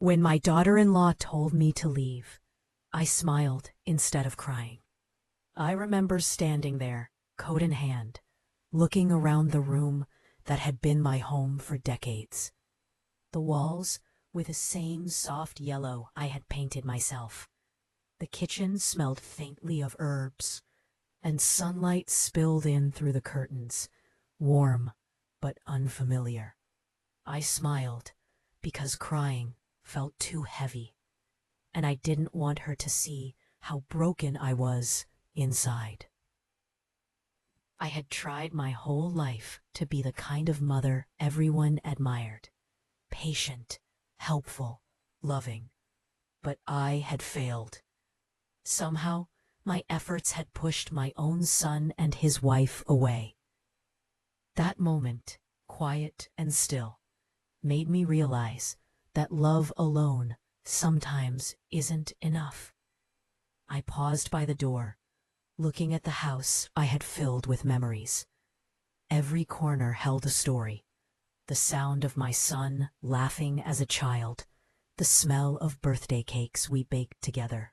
When my daughter-in-law told me to leave, I smiled instead of crying. I remember standing there, coat in hand, looking around the room that had been my home for decades. The walls were the same soft yellow I had painted myself. The kitchen smelled faintly of herbs, and sunlight spilled in through the curtains, warm but unfamiliar. I smiled because crying felt too heavy, and I didn't want her to see how broken I was inside. I had tried my whole life to be the kind of mother everyone admired, patient, helpful, loving, but I had failed. Somehow, my efforts had pushed my own son and his wife away. That moment, quiet and still, made me realize that love alone sometimes isn't enough. I paused by the door, looking at the house I had filled with memories. Every corner held a story. The sound of my son laughing as a child, the smell of birthday cakes we baked together,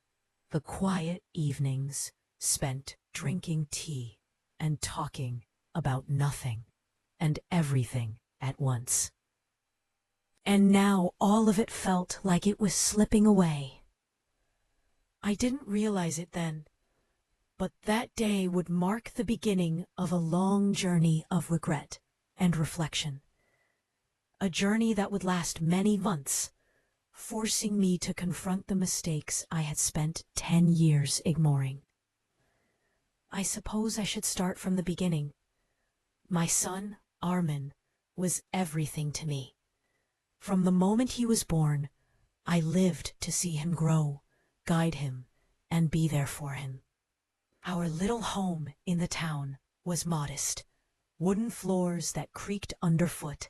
the quiet evenings spent drinking tea and talking about nothing and everything at once. And now all of it felt like it was slipping away. I didn't realize it then, but that day would mark the beginning of a long journey of regret and reflection. A journey that would last many months, forcing me to confront the mistakes I had spent 10 years ignoring. I suppose I should start from the beginning. My son, Armin, was everything to me. From the moment he was born, I lived to see him grow, guide him, and be there for him. Our little home in the town was modest, wooden floors that creaked underfoot,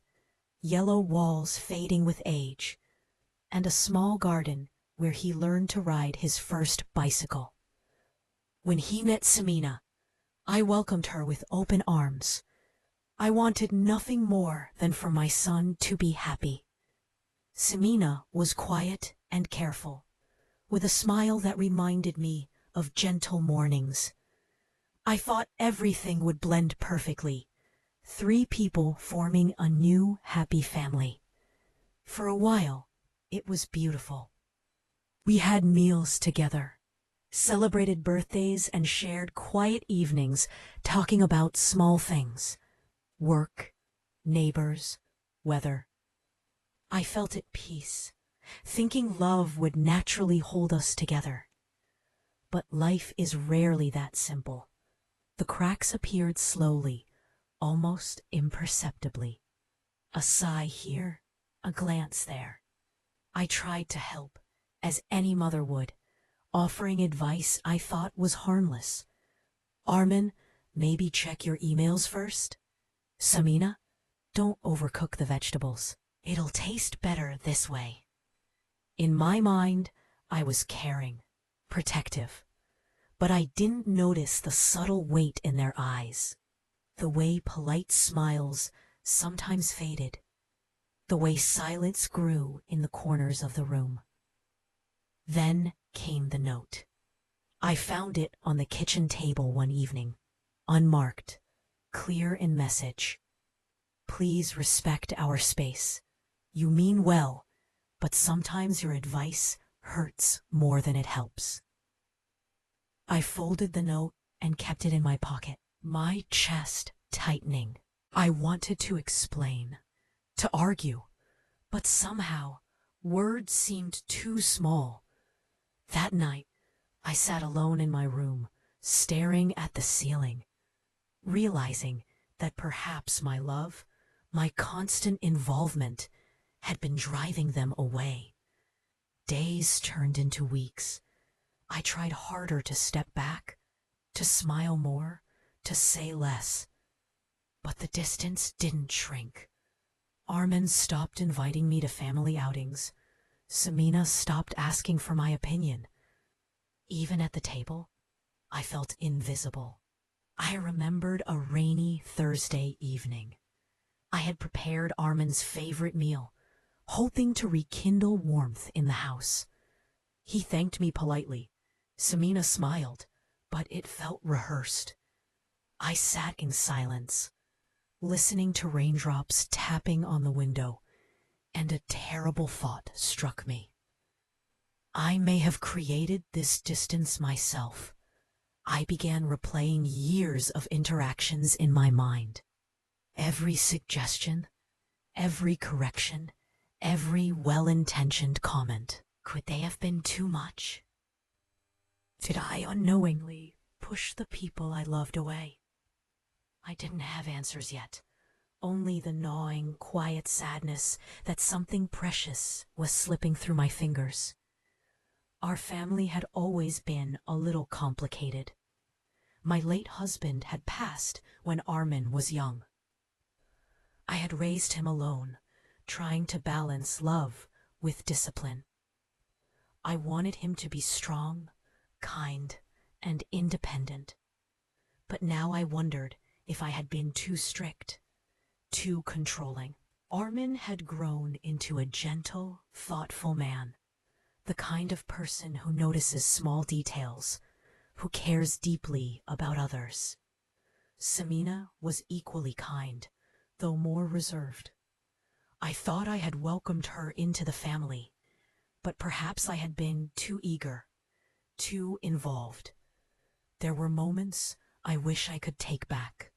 yellow walls fading with age, and a small garden where he learned to ride his first bicycle. When he met Samina, I welcomed her with open arms. I wanted nothing more than for my son to be happy. Samina was quiet and careful, with a smile that reminded me of gentle mornings. I thought everything would blend perfectly, 3 people forming a new happy family. For a while, it was beautiful. We had meals together, celebrated birthdays, and shared quiet evenings talking about small things, work, neighbors, weather. I felt at peace, thinking love would naturally hold us together. But life is rarely that simple. The cracks appeared slowly, almost imperceptibly. A sigh here, a glance there. I tried to help, as any mother would, offering advice I thought was harmless. Armin, maybe check your emails first. Samina, don't overcook the vegetables. It'll taste better this way. In my mind, I was caring, protective, but I didn't notice the subtle weight in their eyes, the way polite smiles sometimes faded, the way silence grew in the corners of the room. Then came the note. I found it on the kitchen table one evening, unmarked, clear in message. Please respect our space. You mean well, but sometimes your advice hurts more than it helps. I folded the note and kept it in my pocket, my chest tightening. I wanted to explain, to argue, but somehow words seemed too small. That night, I sat alone in my room, staring at the ceiling, realizing that perhaps my love, my constant involvement, had been driving them away. Days turned into weeks. I tried harder to step back, to smile more, to say less. But the distance didn't shrink. Armin stopped inviting me to family outings. Samina stopped asking for my opinion. Even at the table, I felt invisible. I remembered a rainy Thursday evening. I had prepared Armin's favorite meal, hoping to rekindle warmth in the house. He thanked me politely. Samina smiled, but it felt rehearsed. I sat in silence, listening to raindrops tapping on the window, and a terrible thought struck me. I may have created this distance myself. I began replaying years of interactions in my mind. Every suggestion, every correction, every well-intentioned comment. Could they have been too much? Did I unknowingly push the people I loved away? I didn't have answers yet, only the gnawing, quiet sadness that something precious was slipping through my fingers. Our family had always been a little complicated. My late husband had passed when Armin was young. I had raised him alone, trying to balance love with discipline. I wanted him to be strong, kind, and independent. But now I wondered if I had been too strict, too controlling. Armin had grown into a gentle, thoughtful man, the kind of person who notices small details, who cares deeply about others. Samina was equally kind, though more reserved. I thought I had welcomed her into the family, but perhaps I had been too eager, too involved. There were moments I wish I could take back.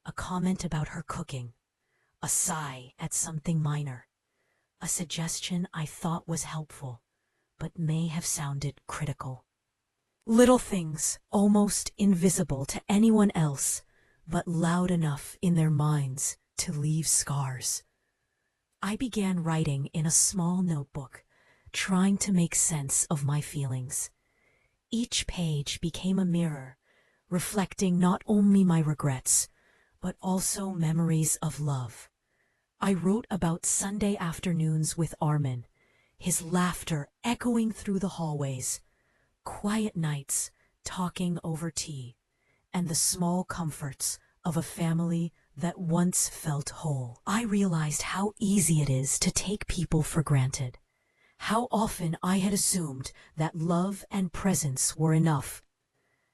A comment about her cooking, a sigh at something minor, a suggestion I thought was helpful, but may have sounded critical. Little things, almost invisible to anyone else, but loud enough in their minds to leave scars. I began writing in a small notebook, trying to make sense of my feelings. Each page became a mirror, reflecting not only my regrets, but also memories of love. I wrote about Sunday afternoons with Armin, his laughter echoing through the hallways, quiet nights talking over tea, and the small comforts of a family that once felt whole. I realized how easy it is to take people for granted, how often I had assumed that love and presence were enough,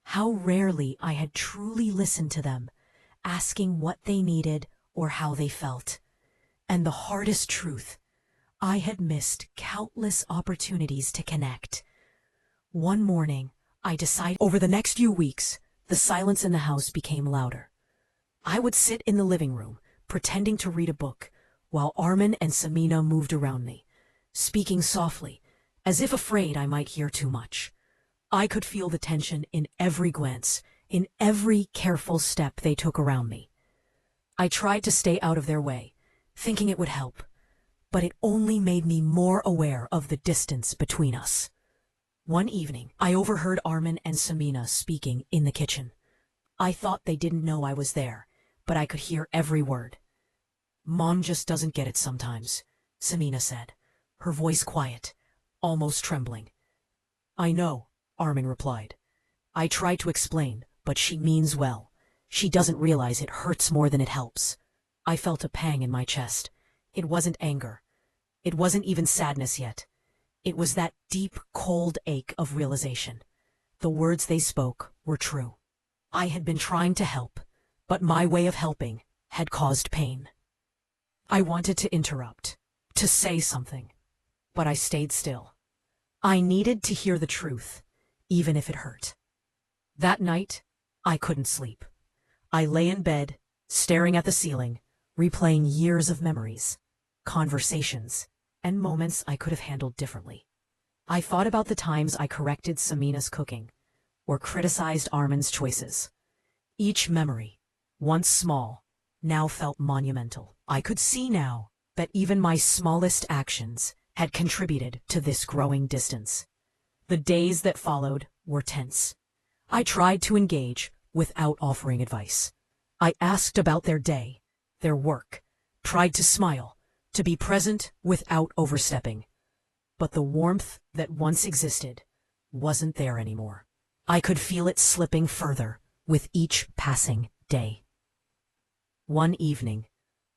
how rarely I had truly listened to them, asking what they needed or how they felt. And the hardest truth, I had missed countless opportunities to connect. One morning, I decided. Over the next few weeks, the silence in the house became louder. I would sit in the living room, pretending to read a book, while Armin and Samina moved around me, speaking softly, as if afraid I might hear too much. I could feel the tension in every glance, in every careful step they took around me. I tried to stay out of their way, thinking it would help, but it only made me more aware of the distance between us. One evening, I overheard Armin and Samina speaking in the kitchen. I thought they didn't know I was there, but I could hear every word. "Mom just doesn't get it sometimes," Samina said, her voice quiet, almost trembling. "I know," Armin replied. "I try to explain, but she means well. She doesn't realize it hurts more than it helps." I felt a pang in my chest. It wasn't anger. It wasn't even sadness yet. It was that deep, cold ache of realization. The words they spoke were true. I had been trying to help, but my way of helping had caused pain. I wanted to interrupt, to say something, but I stayed still. I needed to hear the truth, even if it hurt. That night, I couldn't sleep. I lay in bed, staring at the ceiling, replaying years of memories, conversations, and moments I could have handled differently. I thought about the times I corrected Samina's cooking, or criticized Armin's choices. Each memory, once small, now felt monumental. I could see now that even my smallest actions had contributed to this growing distance. The days that followed were tense. I tried to engage without offering advice. I asked about their day, their work, tried to smile, to be present without overstepping. But the warmth that once existed wasn't there anymore. I could feel it slipping further with each passing day. One evening,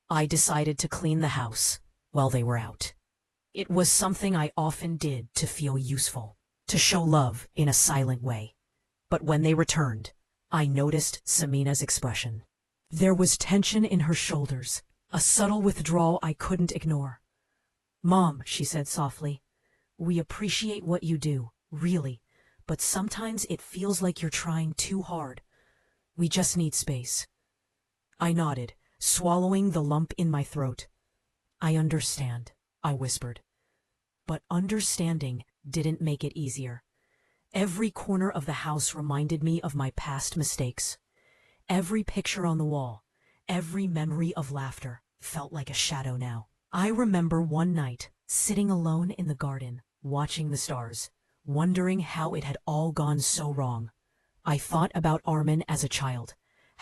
I decided to clean the house while they were out. It was something I often did to feel useful, to show love in a silent way. But when they returned, I noticed Samina's expression. There was tension in her shoulders, a subtle withdrawal I couldn't ignore. "Mom," she said softly, "we appreciate what you do, really, but sometimes it feels like you're trying too hard. We just need space." I nodded, swallowing the lump in my throat. "I understand," I whispered. But understanding didn't make it easier. Every corner of the house reminded me of my past mistakes. Every picture on the wall, every memory of laughter felt like a shadow now. I remember one night, sitting alone in the garden, watching the stars, wondering how it had all gone so wrong. I thought about Armin as a child,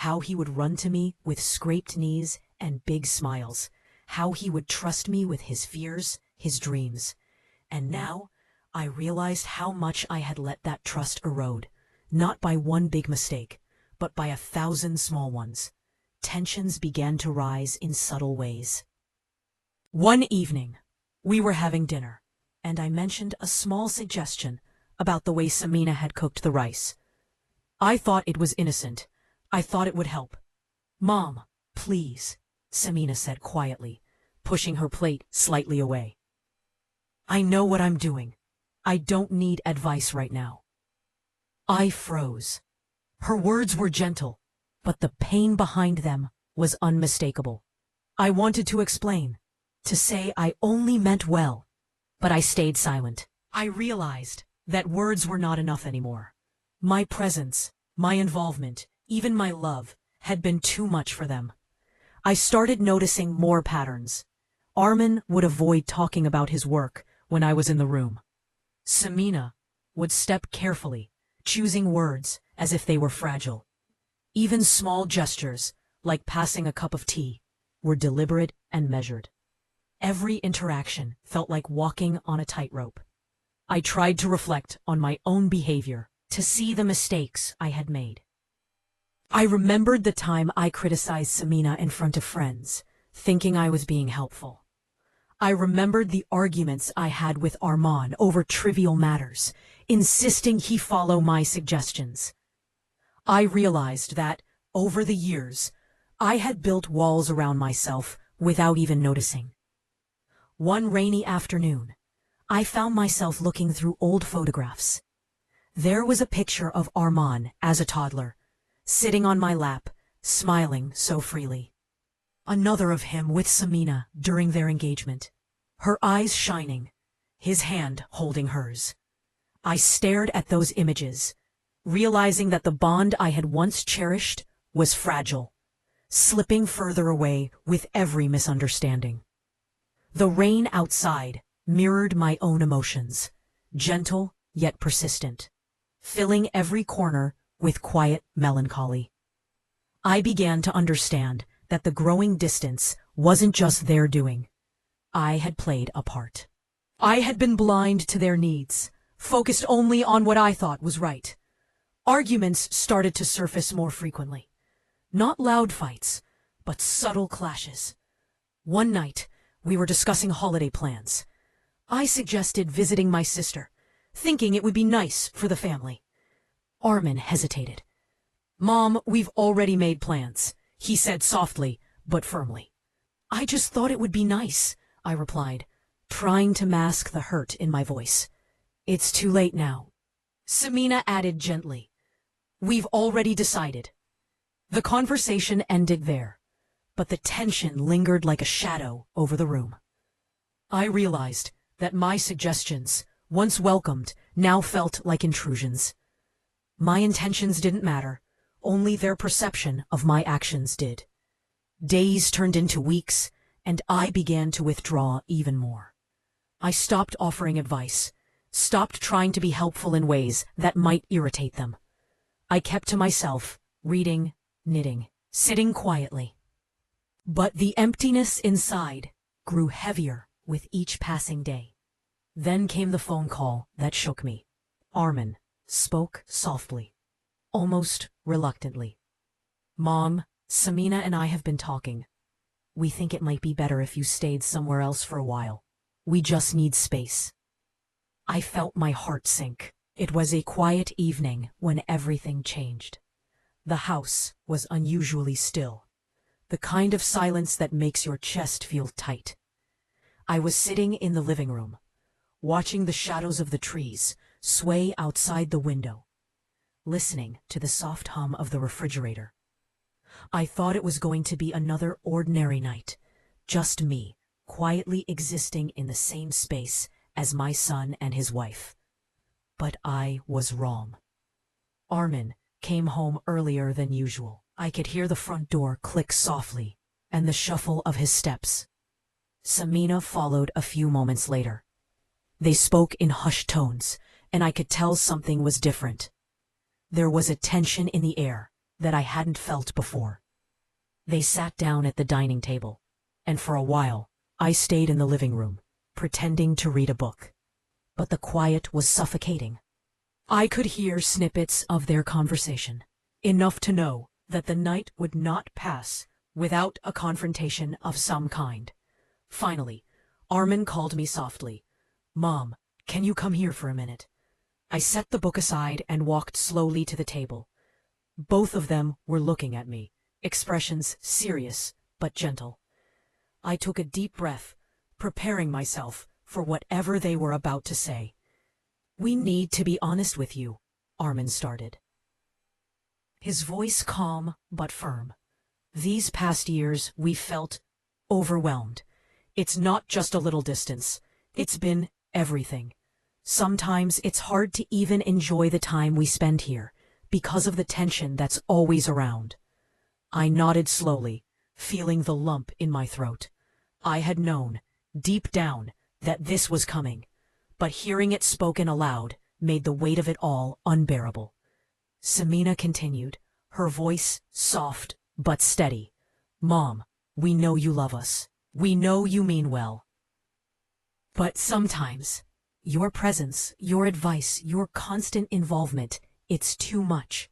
how he would run to me with scraped knees and big smiles, how he would trust me with his fears, his dreams. And now, I realized how much I had let that trust erode, not by one big mistake, but by 1,000 small ones. Tensions began to rise in subtle ways. One evening, we were having dinner, and I mentioned a small suggestion about the way Samina had cooked the rice. I thought it was innocent. I thought it would help. "Mom, please," Samina said quietly, pushing her plate slightly away. "I know what I'm doing. I don't need advice right now." I froze. Her words were gentle, but the pain behind them was unmistakable. I wanted to explain, to say I only meant well, but I stayed silent. I realized that words were not enough anymore. My presence, my involvement, even my love, had been too much for them. I started noticing more patterns. Armin would avoid talking about his work when I was in the room. Samina would step carefully, choosing words as if they were fragile. Even small gestures, like passing a cup of tea, were deliberate and measured. Every interaction felt like walking on a tightrope. I tried to reflect on my own behavior, to see the mistakes I had made. I remembered the time I criticized Samina in front of friends, thinking I was being helpful. I remembered the arguments I had with Armand over trivial matters, insisting he follow my suggestions. I realized that, over the years, I had built walls around myself without even noticing. One rainy afternoon, I found myself looking through old photographs. There was a picture of Armand as a toddler, sitting on my lap, smiling so freely. Another of him with Samina during their engagement, her eyes shining, his hand holding hers. I stared at those images, realizing that the bond I had once cherished was fragile, slipping further away with every misunderstanding. The rain outside mirrored my own emotions, gentle yet persistent, filling every corner with quiet melancholy. I began to understand that the growing distance wasn't just their doing. I had played a part. I had been blind to their needs, focused only on what I thought was right. Arguments started to surface more frequently. Not loud fights, but subtle clashes. One night, we were discussing holiday plans. I suggested visiting my sister, thinking it would be nice for the family. Armin hesitated. "Mom, we've already made plans," he said softly but firmly. "I just thought it would be nice," I replied, trying to mask the hurt in my voice. "It's too late now," Samina added gently. "We've already decided." The conversation ended there, but the tension lingered like a shadow over the room. I realized that my suggestions, once welcomed, now felt like intrusions. My intentions didn't matter, only their perception of my actions did. Days turned into weeks, and I began to withdraw even more. I stopped offering advice, stopped trying to be helpful in ways that might irritate them. I kept to myself, reading, knitting, sitting quietly. But the emptiness inside grew heavier with each passing day. Then came the phone call that shook me. Armin spoke softly, almost reluctantly. "Mom, Samina and I have been talking. We think it might be better if you stayed somewhere else for a while." We just need space." I felt my heart sink. It was a quiet evening when everything changed. The house was unusually still, the kind of silence that makes your chest feel tight. I was sitting in the living room, watching the shadows of the trees sway outside the window, listening to the soft hum of the refrigerator. I thought it was going to be another ordinary night, just me, quietly existing in the same space as my son and his wife. But I was wrong. Armin came home earlier than usual. I could hear the front door click softly, and the shuffle of his steps. Samina followed a few moments later. They spoke in hushed tones, and I could tell something was different. There was a tension in the air that I hadn't felt before. They sat down at the dining table, and for a while, I stayed in the living room, pretending to read a book. But the quiet was suffocating. I could hear snippets of their conversation, enough to know that the night would not pass without a confrontation of some kind. Finally, Armin called me softly. "Mom, can you come here for a minute?" I set the book aside and walked slowly to the table. Both of them were looking at me, expressions serious but gentle. I took a deep breath, preparing myself for whatever they were about to say. "We need to be honest with you," Armin started. His voice calm but firm. "These past years we felt overwhelmed. It's not just a little distance. It's been everything. Sometimes it's hard to even enjoy the time we spend here because of the tension that's always around." I nodded slowly, feeling the lump in my throat. I had known, deep down, that this was coming, but hearing it spoken aloud made the weight of it all unbearable. Samina continued, her voice soft but steady. "Mom, we know you love us. We know you mean well. But sometimes, your presence, your advice, your constant involvement, it's too much.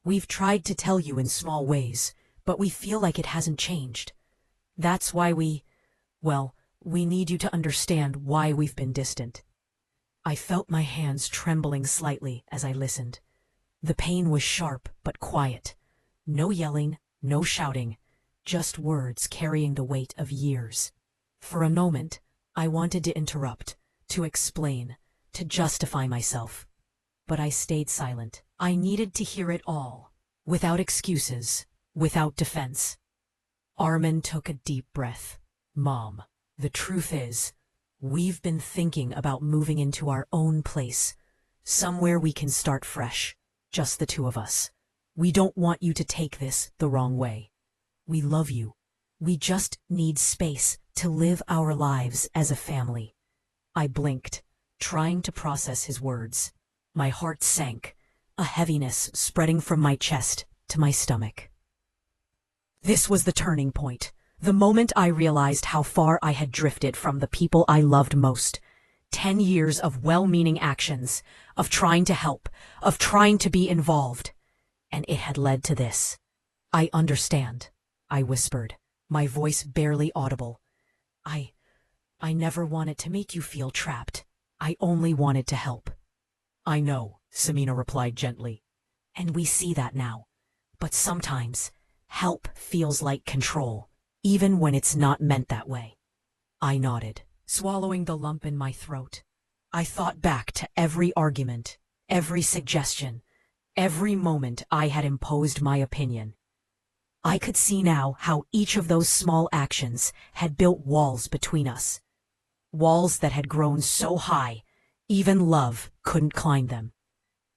We've tried to tell you in small ways, but we feel like it hasn't changed. That's why we need you to understand why we've been distant." I felt my hands trembling slightly as I listened. The pain was sharp but quiet. No yelling, no shouting, just words carrying the weight of years. For a moment, I wanted to interrupt, to explain, to justify myself. But I stayed silent. I needed to hear it all, without excuses, without defense. Armin took a deep breath. "Mom, the truth is, we've been thinking about moving into our own place, somewhere we can start fresh, just the two of us. We don't want you to take this the wrong way. We love you. We just need space to live our lives as a family." I blinked, trying to process his words. My heart sank, a heaviness spreading from my chest to my stomach. This was the turning point, the moment I realized how far I had drifted from the people I loved most. 10 years of well-meaning actions, of trying to help, of trying to be involved. And it had led to this. "I understand," I whispered, my voice barely audible. I never wanted to make you feel trapped. I only wanted to help." "I know," Samina replied gently. "And we see that now. But sometimes, help feels like control, even when it's not meant that way." I nodded, swallowing the lump in my throat. I thought back to every argument, every suggestion, every moment I had imposed my opinion. I could see now how each of those small actions had built walls between us. Walls that had grown so high, even love couldn't climb them.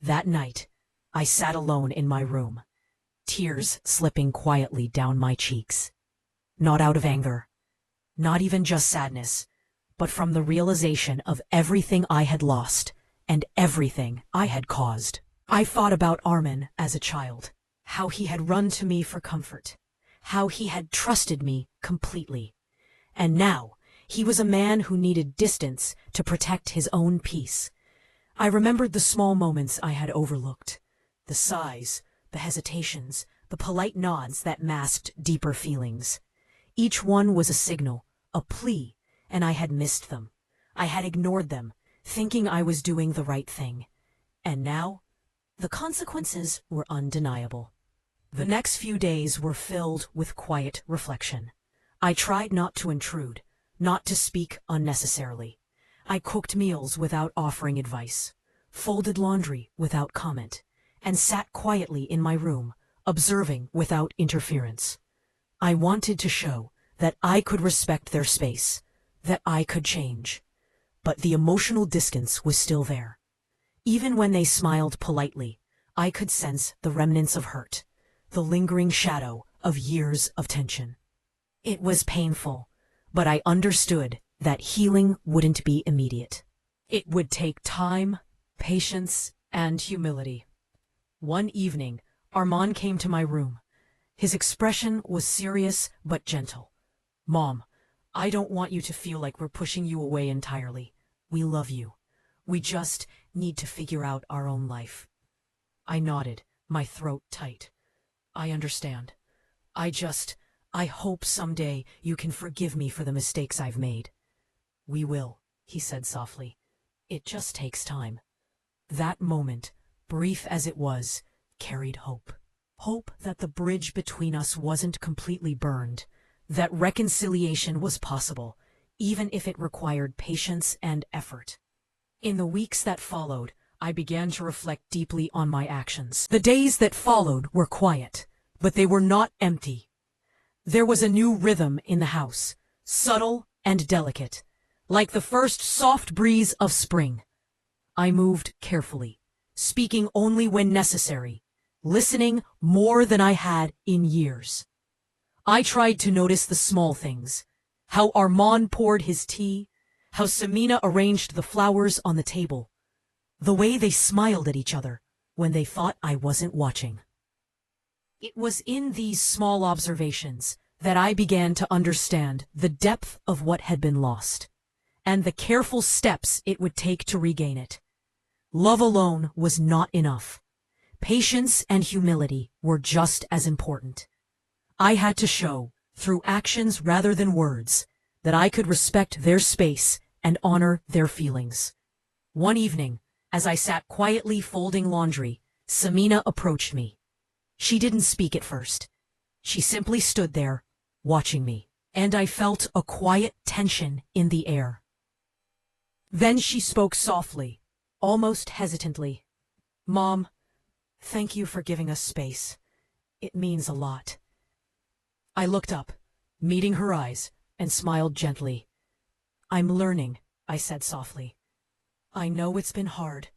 That night, I sat alone in my room, tears slipping quietly down my cheeks. Not out of anger, not even just sadness, but from the realization of everything I had lost and everything I had caused. I thought about Armin as a child, how he had run to me for comfort, how he had trusted me completely. And now, he was a man who needed distance to protect his own peace. I remembered the small moments I had overlooked, the sighs, the hesitations, the polite nods that masked deeper feelings. Each one was a signal, a plea, and I had missed them. I had ignored them, thinking I was doing the right thing. And now, the consequences were undeniable. The next few days were filled with quiet reflection. I tried not to intrude, not to speak unnecessarily. I cooked meals without offering advice, folded laundry without comment, and sat quietly in my room, observing without interference. I wanted to show that I could respect their space, that I could change. But the emotional distance was still there. Even when they smiled politely, I could sense the remnants of hurt, the lingering shadow of years of tension. It was painful, but I understood that healing wouldn't be immediate. It would take time, patience, and humility. One evening, Armand came to my room. His expression was serious but gentle. "Mom, I don't want you to feel like we're pushing you away entirely. We love you. We just need to figure out our own life." I nodded, my throat tight. "I understand. I hope someday you can forgive me for the mistakes I've made." "We will," he said softly. "It just takes time." That moment, brief as it was, carried hope. Hope that the bridge between us wasn't completely burned, that reconciliation was possible, even if it required patience and effort. In the weeks that followed, I began to reflect deeply on my actions. The days that followed were quiet, but they were not empty. There was a new rhythm in the house, subtle and delicate, like the first soft breeze of spring. I moved carefully, speaking only when necessary, listening more than I had in years. I tried to notice the small things, how Armand poured his tea, how Samina arranged the flowers on the table, the way they smiled at each other when they thought I wasn't watching. It was in these small observations that I began to understand the depth of what had been lost, and the careful steps it would take to regain it. Love alone was not enough. Patience and humility were just as important. I had to show, through actions rather than words, that I could respect their space and honor their feelings. One evening, as I sat quietly folding laundry, Samina approached me. She didn't speak at first. She simply stood there, watching me, and I felt a quiet tension in the air. Then she spoke softly, almost hesitantly. "Mom, thank you for giving us space. It means a lot." I looked up, meeting her eyes, and smiled gently. "I'm learning," I said softly. "I know it's been hard,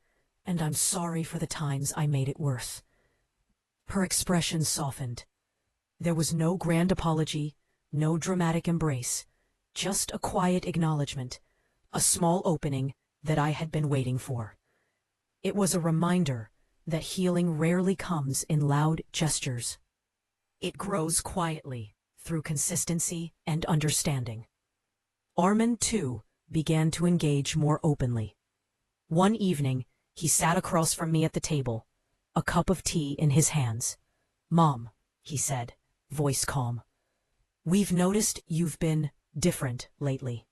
and I'm sorry for the times I made it worse." Her expression softened. There was no grand apology, no dramatic embrace, just a quiet acknowledgement, a small opening that I had been waiting for. It was a reminder that healing rarely comes in loud gestures. It grows quietly, through consistency and understanding. Armand, too, began to engage more openly. One evening, he sat across from me at the table, a cup of tea in his hands. "Mom," he said, voice calm, "we've noticed you've been different lately.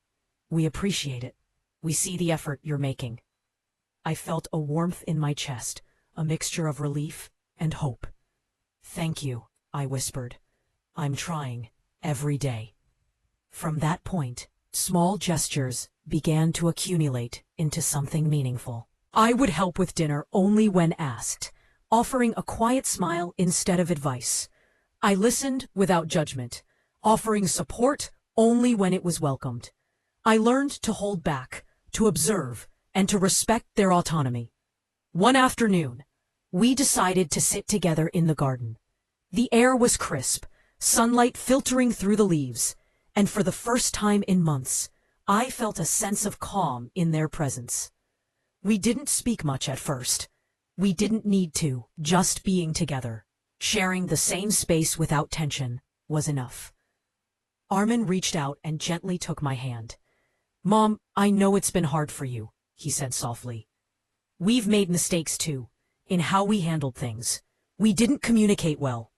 We appreciate it. We see the effort you're making." I felt a warmth in my chest, a mixture of relief and hope. "Thank you," I whispered. "I'm trying, every day." From that point, small gestures began to accumulate into something meaningful. I would help with dinner only when asked, offering a quiet smile instead of advice. I listened without judgment, offering support only when it was welcomed. I learned to hold back, to observe, and to respect their autonomy. One afternoon, we decided to sit together in the garden. The air was crisp, sunlight filtering through the leaves, and for the first time in months, I felt a sense of calm in their presence. We didn't speak much at first. We didn't need to. Just being together, sharing the same space without tension, was enough. Armin reached out and gently took my hand. "Mom, I know it's been hard for you," he said softly. "We've made mistakes too, in how we handled things. We didn't communicate well.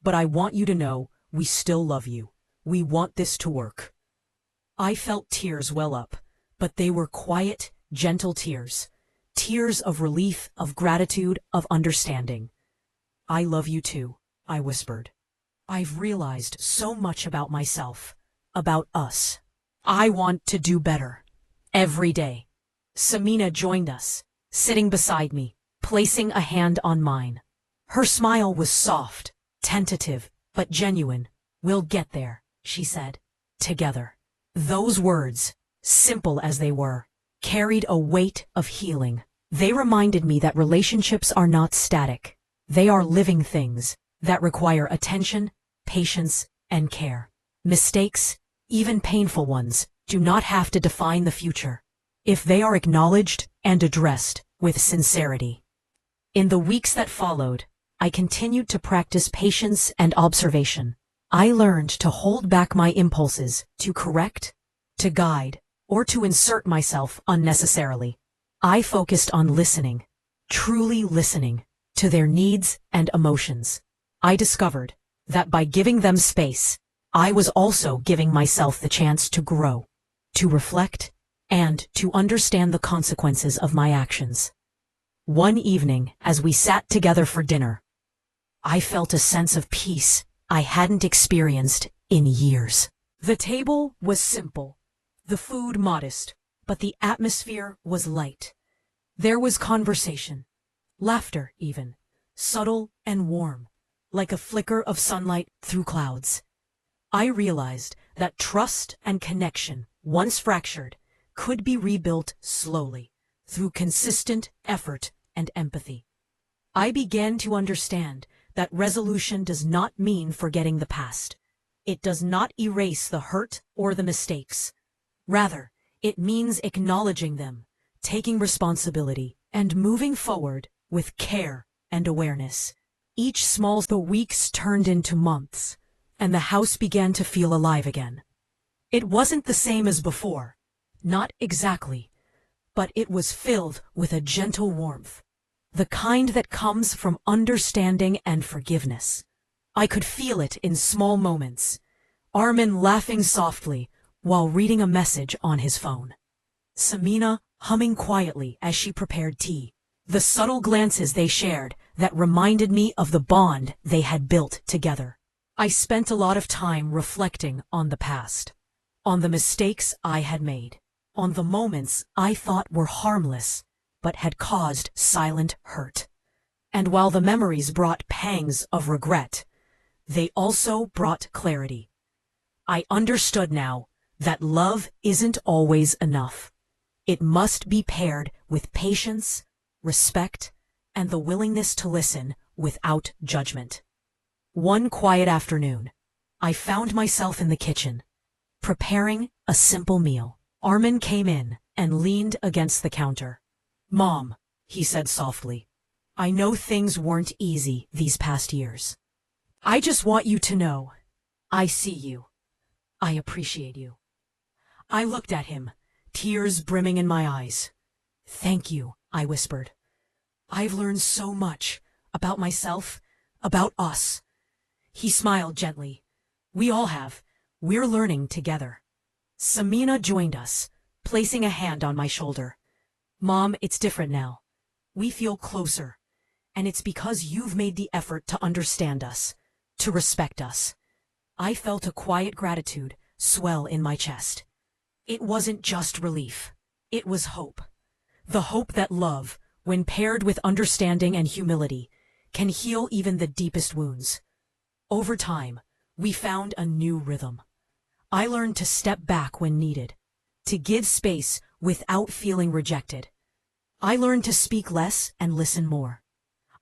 But I want you to know we still love you. We want this to work." I felt tears well up, but they were quiet, gentle tears. Tears of relief, of gratitude, of understanding. "I love you too," I whispered. "I've realized so much about myself, about us. I want to do better. Every day." Samina joined us, sitting beside me, placing a hand on mine. Her smile was soft, tentative, but genuine. "We'll get there," she said. "Together." Those words, simple as they were, carried a weight of healing. They reminded me that relationships are not static. They are living things that require attention, patience, and care. Mistakes, even painful ones, do not have to define the future if they are acknowledged and addressed with sincerity. In the weeks that followed, I continued to practice patience and observation. I learned to hold back my impulses, to correct, to guide, or to insert myself unnecessarily. I focused on listening, truly listening, to their needs and emotions. I discovered that by giving them space, I was also giving myself the chance to grow, to reflect, and to understand the consequences of my actions. One evening, as we sat together for dinner, I felt a sense of peace I hadn't experienced in years. The table was simple, the food modest, but the atmosphere was light. There was conversation, laughter even, subtle and warm, like a flicker of sunlight through clouds. I realized that trust and connection, once fractured, could be rebuilt slowly, through consistent effort and empathy. I began to understand that resolution does not mean forgetting the past. It does not erase the hurt or the mistakes. Rather, it means acknowledging them, taking responsibility, and moving forward with care and awareness. The weeks turned into months, and the house began to feel alive again. It wasn't the same as before, not exactly, but it was filled with a gentle warmth, the kind that comes from understanding and forgiveness. I could feel it in small moments. Armin laughing softly while reading a message on his phone. Samina humming quietly as she prepared tea. The subtle glances they shared that reminded me of the bond they had built together. I spent a lot of time reflecting on the past, on the mistakes I had made, on the moments I thought were harmless but had caused silent hurt. And while the memories brought pangs of regret, they also brought clarity. I understood now that love isn't always enough. It must be paired with patience, respect, and the willingness to listen without judgment. One quiet afternoon, I found myself in the kitchen, preparing a simple meal. Armin came in and leaned against the counter. "Mom," he said softly, "I know things weren't easy these past years. I just want you to know, I see you. I appreciate you." I looked at him, tears brimming in my eyes. "Thank you," I whispered. "I've learned so much about myself, about us." He smiled gently. "We all have. We're learning together." Samina joined us, placing a hand on my shoulder. "Mom, it's different now. We feel closer, and it's because you've made the effort to understand us, to respect us." I felt a quiet gratitude swell in my chest. It wasn't just relief. It was hope. The hope that love, when paired with understanding and humility, can heal even the deepest wounds. Over time, we found a new rhythm. I learned to step back when needed, to give space without feeling rejected. I learned to speak less and listen more.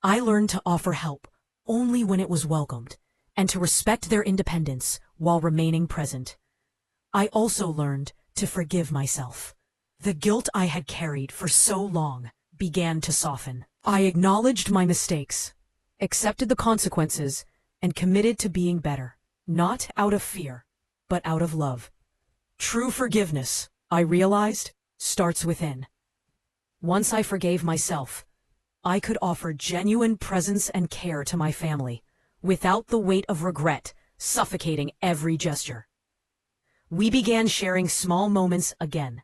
I learned to offer help only when it was welcomed, and to respect their independence while remaining present. I also learned to forgive myself. The guilt I had carried for so long began to soften. I acknowledged my mistakes, accepted the consequences, and committed to being better, not out of fear, but out of love. True forgiveness, I realized, starts within. Once I forgave myself, I could offer genuine presence and care to my family, without the weight of regret suffocating every gesture. We began sharing small moments again,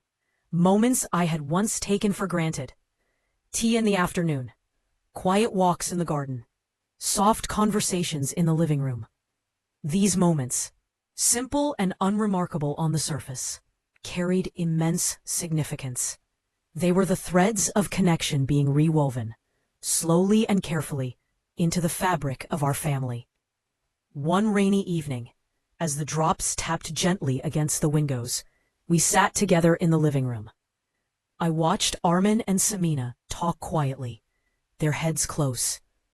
Moments I had once taken for granted. Tea in the afternoon, quiet walks in the garden, soft conversations in the living room. These moments, simple and unremarkable on the surface, carried immense significance. They were the threads of connection being rewoven, slowly and carefully, into the fabric of our family. One rainy evening, as the drops tapped gently against the windows, we sat together in the living room. I watched Armin and Samina talk quietly, their heads close,